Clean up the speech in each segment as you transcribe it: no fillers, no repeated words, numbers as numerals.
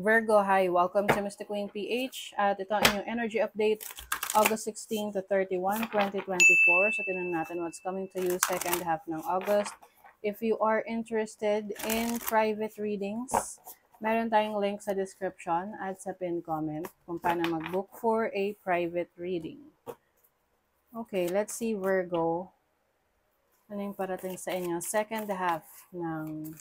Virgo, hi. Welcome to Mystic Queen PH. At ito ang inyong energy update, August 16 to 31, 2024. So, tinan natin what's coming to you second half ng August. If you are interested in private readings, meron tayong link sa description at sa pinned comment kung paano mag-book for a private reading. Okay, let's see Virgo. Ano yung parating sa inyo second half ng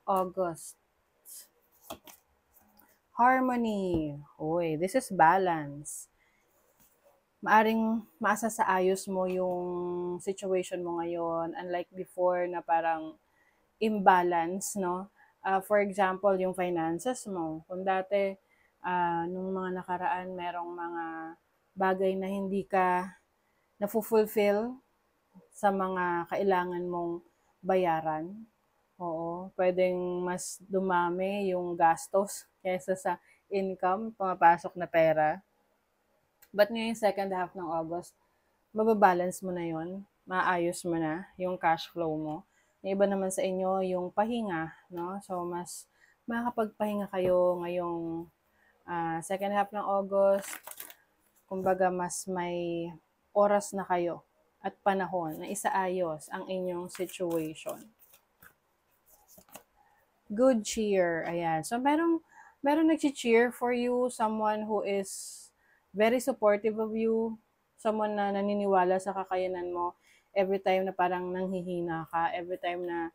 August? Harmony. Uy, this is balance. Maaring maasa sa ayos mo yung situation mo ngayon. Unlike before na parang imbalance, no? For example, yung finances mo. Kung dati, nung mga nakaraan, merong mga bagay na hindi ka na-fulfill sa mga kailangan mong bayaran. Oo, pwedeng mas dumami yung gastos kaysa sa income, pumapasok na pera. But ngayong second half ng August, mababalance mo na yon, maayos mo na yung cash flow mo. Yung iba naman sa inyo, yung pahinga, no? So, mas makakapagpahinga kayo ngayong second half ng August. Kumbaga, mas may oras na kayo at panahon na isaayos ang inyong situation. Good cheer. Ayan. So, merong nag-cheer for you, someone who is very supportive of you, someone na naniniwala sa kakayanan mo every time na parang nanghihina ka, every time na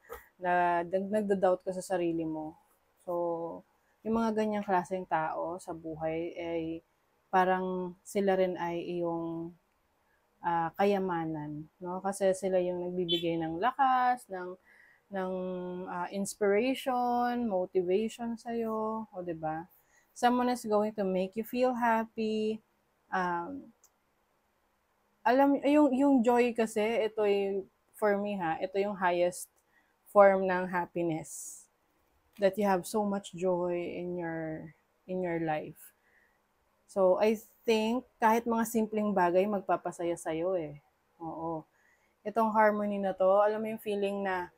nagda-doubt ka sa sarili mo. So, yung mga ganyang klaseng tao sa buhay ay parang sila rin ay iyong kayamanan, no? Kasi sila yung nagbibigay ng lakas, ng inspiration, motivation sa'yo, o 'di ba? Someone is going to make you feel happy. Alam yung joy kasi ito yung for me ito yung highest form ng happiness, that you have so much joy in your life. So I think kahit mga simpleng bagay magpapasaya sa'yo eh. Oo. Itong harmony na to, alam mo yung feeling na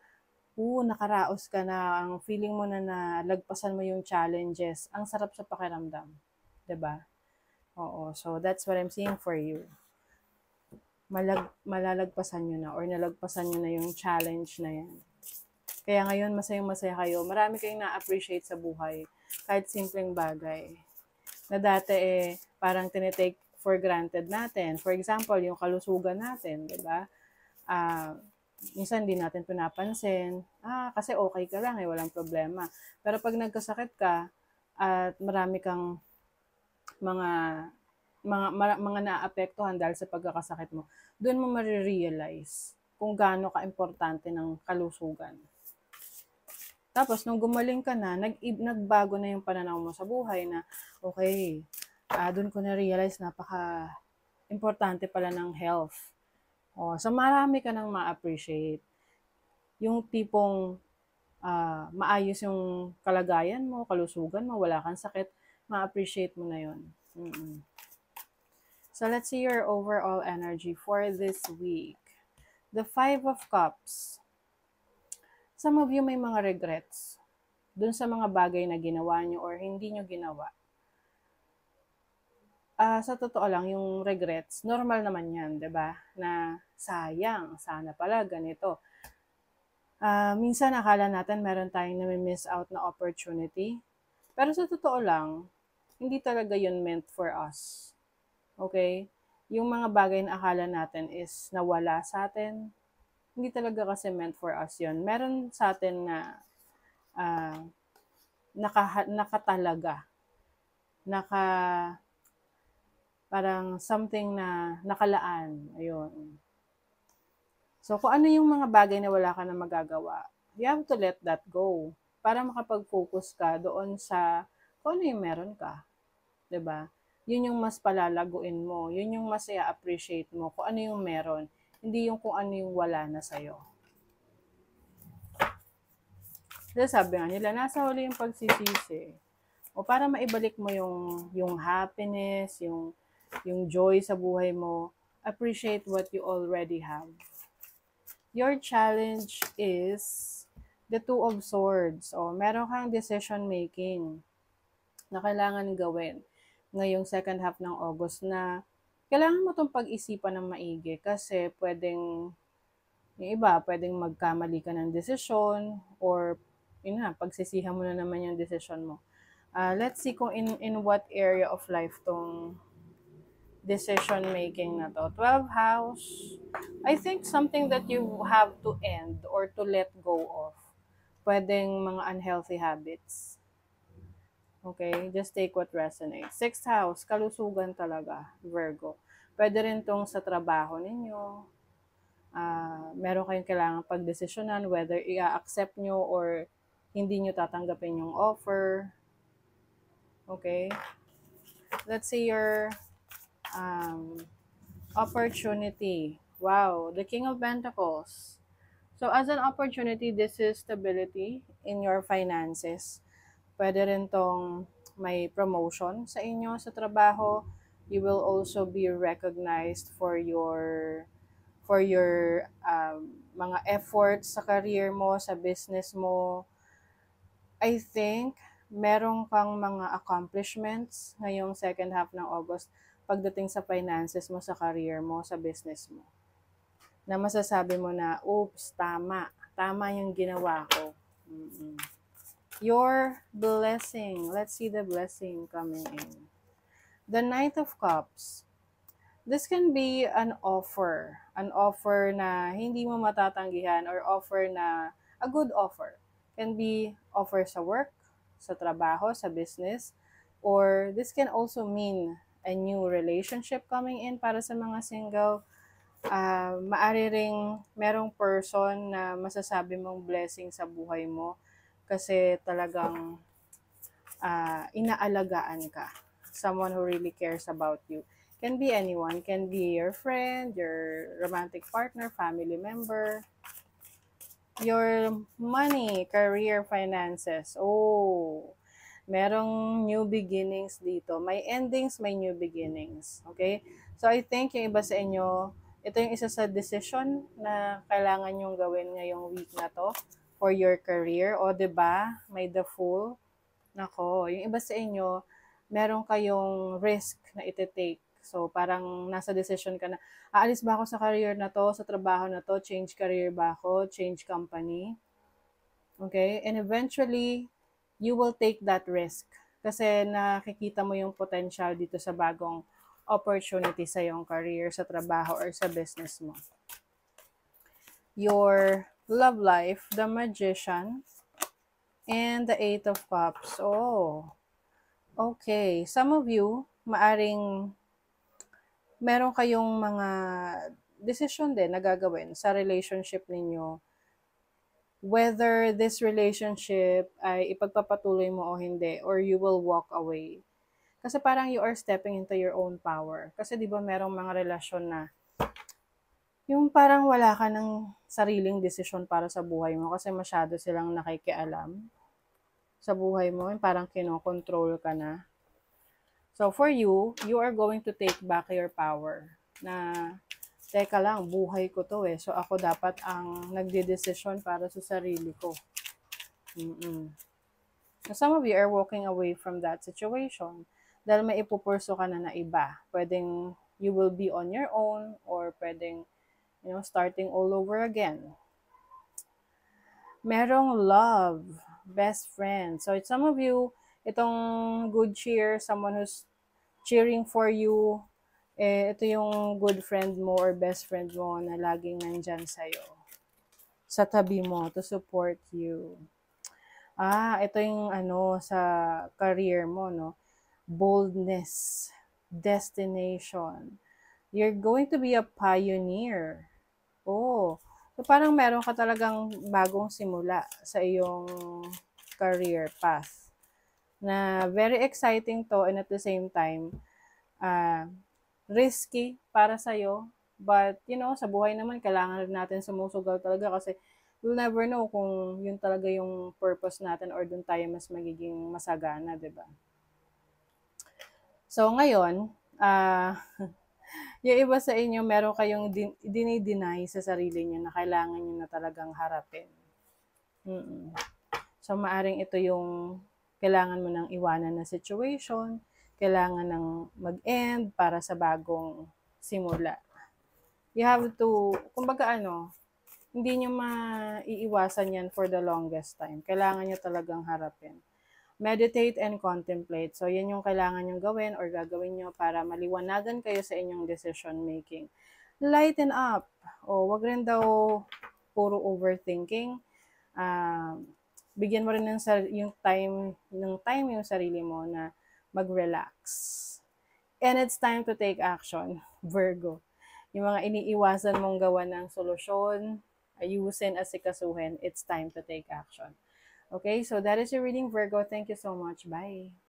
nakaraos ka na, ang feeling mo na nalagpasan mo yung challenges, ang sarap sa pakiramdam, 'di ba? Oo, so that's what I'm seeing for you. Malalagpasan nyo na or nalagpasan nyo na yung challenge na yan. Kaya ngayon, masayang-masaya kayo. Marami kayong na-appreciate sa buhay, kahit simpleng bagay. Na dati parang tinitake for granted natin. For example, yung kalusugan natin, 'di ba? Minsan hindi natin pinapansin. Kasi okay ka lang walang problema. Pero pag nagkasakit ka at marami kang mga mga naapektuhan dahil sa pagkakasakit mo, doon mo marirealize kung gaano ka-importante ng kalusugan. Tapos, nung gumaling ka na, nagbago na yung pananaw mo sa buhay na, okay, doon ko na-realize napaka-importante pala ng health. So marami ka nang ma-appreciate. Yung tipong maayos yung kalagayan mo, kalusugan mo, wala kang sakit, ma-appreciate mo na yun. So let's see your overall energy for this week. The 5 of Cups. Some of you may mga regrets dun sa mga bagay na ginawa nyo or hindi nyo ginawa. Sa totoo lang, yung regrets, normal naman yan, 'di ba? Na sayang, sana pala ganito. Minsan akala natin meron tayong nami-miss out na opportunity. Pero sa totoo lang, hindi talaga yun meant for us. Okay? Yung mga bagay na akala natin is nawala sa atin, hindi talaga kasi meant for us yun. Meron sa atin na nakatalaga. Parang something na nakalaan. Ayun. So, kung ano yung mga bagay na wala ka na magagawa, you have to let that go para makapag-focus ka doon sa kung ano yung meron ka. 'Di ba? Yun yung mas palalaguin mo. Yun yung mas i-appreciate mo kung ano yung meron. Hindi yung kung ano yung wala na sa'yo. Kasi sabi nga nila, nasa huli yung pagsisisi. O para maibalik mo yung happiness, yung joy sa buhay mo, appreciate what you already have. Your challenge is the Two of Swords. Meron kang decision making. na kailangan gawin ngayong second half ng August na kailangan mo itong pag-isipan ng maigi kasi pwedeng, yung iba, pwedeng magkamali ka ng desisyon or yun na, pagsisihan mo na naman yung desisyon mo. Let's see kung in what area of life tong decision making na to. 12th house, I think something that you have to end or to let go of. Pwedeng mga unhealthy habits. Okay? Just take what resonates. 6th house, kalusugan talaga, Virgo. Pwede rin tong sa trabaho ninyo. Meron kayong kailangan pagdesisyonan whether i-accept nyo or hindi nyo tatanggapin yung offer. Okay? Let's say your opportunity. Wow, the King of Pentacles. So as an opportunity, this is stability in your finances. Pwede rin tong may promotion sa inyo sa trabaho. You will also be recognized for your mga efforts sa career mo, sa business mo. I think meron kang mga accomplishments ngayong second half ng August pagdating sa finances mo, sa career mo, sa business mo. Na masasabi mo na, oops, tama. Tama yung ginawa ko. Your blessing. Let's see the blessing coming in. The Knight of Cups. This can be an offer. An offer na hindi mo matatanggihan or offer na, a good offer. Can be offer sa work, sa trabaho, sa business, or this can also mean a new relationship coming in para sa mga single. Maari ring merong person na masasabi mong blessing sa buhay mo kasi talagang inaalagaan ka. Someone who really cares about you. Can be anyone. Can be your friend, your romantic partner, family member. Your money, career, finances. Oh, merong new beginnings dito. May endings, may new beginnings. Okay? So, I think yung iba sa inyo, ito yung isa sa decision na kailangan nyong gawin ngayong week na to for your career. O, diba? May the Fool. Nako, yung iba sa inyo, meron kayong risk na iti-take. So, parang nasa decision ka na, aalis ba ako sa career na to, sa trabaho na to, change career ba ako, change company. Okay? And eventually, you will take that risk. Kasi nakikita mo yung potential dito sa bagong opportunity sa iyong career, sa trabaho, or sa business mo. Your love life, the Magician, and the Eight of Cups. Oh, okay. Some of you, maaring meron kayong mga decision din na gagawin sa relationship ninyo. Whether this relationship ay ipagpapatuloy mo o hindi, or you will walk away. Kasi parang you are stepping into your own power. Kasi di ba merong mga relasyon na yung parang wala ka ng sariling desisyon para sa buhay mo kasi masyado silang nakikialam sa buhay mo. Yung parang kinokontrol ka na. So for you, you are going to take back your power na, teka lang, buhay ko to eh. So ako dapat ang nagdedesisyon para sa sarili ko. So some of you are walking away from that situation dahil may ipupurso ka na iba. Pwedeng you will be on your own or pwedeng, starting all over again. Merong love, best friend. So some of you, itong good cheer, someone who's cheering for you, ito yung good friend mo or best friend mo na laging nandyan sa'yo. Sa tabi mo, to support you. Ito yung sa career mo, no? Boldness, destination. You're going to be a pioneer. Oh, so parang meron ka talagang bagong simula sa iyong career path. Na very exciting to and at the same time, risky para sa'yo. But, sa buhay naman, kailangan rin natin sumusugal talaga kasi we'll never know kung yun talaga yung purpose natin or dun tayo mas magiging masagana, diba? So, ngayon, yung iba sa inyo, meron kayong dinideny sa sarili nyo na kailangan nyo na talagang harapin. So, maaring ito yung kailangan mo ng iwanan na situation, kailangan ng mag-end para sa bagong simula. You have to, kumbaga hindi nyo maiiwasan yan for the longest time. Kailangan nyo talagang harapin. Meditate and contemplate. So, yan yung kailangan nyo gawin or gagawin nyo para maliwanagan kayo sa inyong decision making. Lighten up. O, wag rin daw puro overthinking. Bigyan mo rin yung time yung sarili mo na mag-relax. And it's time to take action, Virgo. Yung mga iniiwasan mong gawa ng solusyon, ayusin, asikasuhin, it's time to take action. Okay, so that is your reading, Virgo. Thank you so much. Bye.